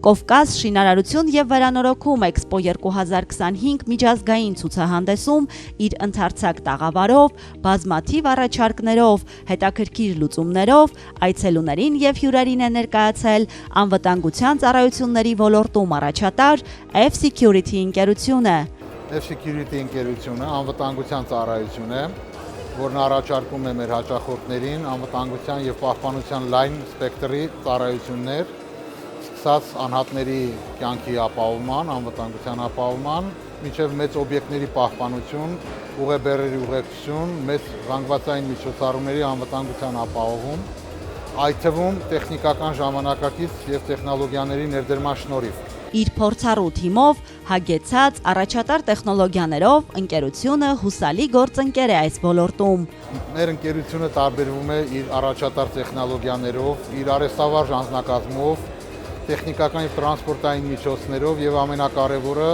Կովկաս շինարարություն և վերանորոգում Էքսպո 2025 միջազգային ցուցահանդեսում իր ընդարձակ տաղավարով, բազմաթիվ առաջարկներով, հետաքրքիր լուծումներով այցելուներին և հյուրերին է ներկայացել անվտանգության ծառայությունների ոլորտում առաջատար F-Security ընկերությունը։ F-Security ընկերությունը անվտանգության ծառայություն է, որն առաջարկում է մեր հաճախորդներին անվտանգության և պահպանության լայն սպեկտրի ծառայություններ, սկսած անհատների կյանքի ապահովման, անվտանգության ապահովման, մինչև մեծ օբյեկտների պահպանություն, ուղեբեռերի ուղեկցություն, մեծ զանգվածային միջոցառումների անվտանգության ապահովում, այդ թվում տեխնիկական ժամանակակից և տեխնոլոգիաների ներդրման շնորհիվ։ Իր փորձառու թիմով, հագեցած առաջատար տեխնոլոգիաներով ընկերությունը հուսալի գործընկեր է այս ոլորտում։ Մեր ընկերությունը տարբերվում է իր առաջատար տեխնոլոգիաներով, իր արհեստավարժ անձնակազմով, տեխնիկական և տրանսպորտային միջոցներով և ամենակարևորը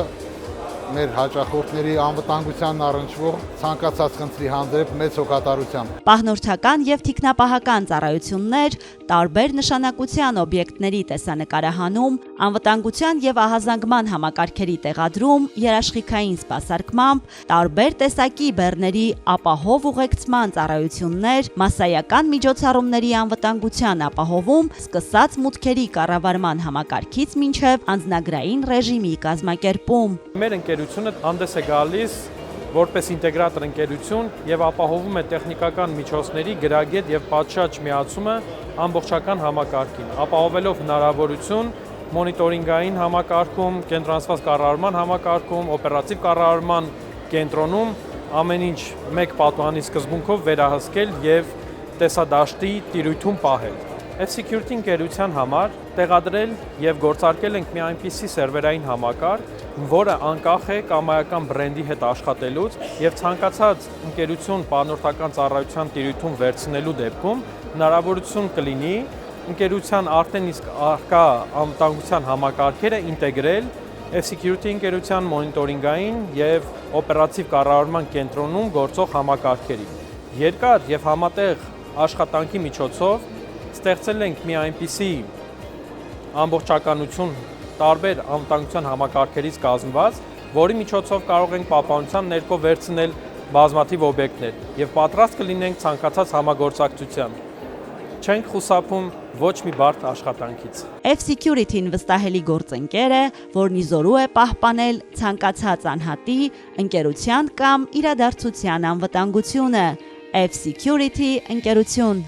մեր հաճախորդների անվտանգությանն առնչվող ցանկացած խնդրի հանդեպ մեծ հոգատարությամբ։ Պահնորդական և թիկնապահական ծառայություններ, տարբեր նշանակության օբյեկտների տեսանկարահանում, անվտանգության և ահազանգման համակարգերի տեղադրում, երաշխիքային սպասարկմամբ, տարբեր տեսակի բեռների ապահով ուղեկցման ծառայություններ, մասսայական միջոցառումների անվտանգության ապահովում, սկսած մուտքերի կառավարման համակարգից մինչև անձնագրային ռեժիմի կազմակերպում։ Մեր ընկերությունը հանդես է գալիս որպես ինտեգրատոր ընկերություն և ապահովում է տեխնիկական միջոցների գրագետ և պատշաճ միացումը ամբողջական համակարգին, ապահովելով հնարավորություն մոնիտորինգային համակարգում, կենտրոնացված կառավարման համակարգում, օպերատիվ կառավարման կենտրոնում ամեն ինչ մեկ պատուհանի սկզբունքով վերահսկել և տեսադաշտի տիրույթում պահել։ F-Security ընկերության համար տեղադրել և գործարկել ենք մի այնպիսի սերվերային համակարգ, որը անկախ է կամայական բրենդի հետ աշխատելուց և ցանկացած ընկերություն պահնորդական ծառայության տիրույթում վերցնելու դեպքում հնարավորություն կլինի ընկերության արդեն իսկ առկա անվտանգության համակարգերը ինտեգրել F-Security ընկերության մոնիտորինգային և օպերատիվ կառավարման կենտրոնում գործող համակարգերի։ Երկար և համատեղ աշխատանքի միջոցով ստեղծել ենք մի այնպիսի ամբողջականություն տարբեր անվտանգության համակարգերից կազմված, որի միջոցով կարող ենք պահպանության ներքո վերցնել բազմաթիվ օբյեկտներ և պատրաստ կլինենք ցանկացած համագործակցության։ Չենք խուսափում ոչ մի բարդ աշխատանքից։ F-Security-ն վստահելի գործընկեր է, որն ի զորու է պահպանել ցանկացած անհատի, ընկերության կամ իրադարձության անվտանգությունը։ F-Security ընկերություն։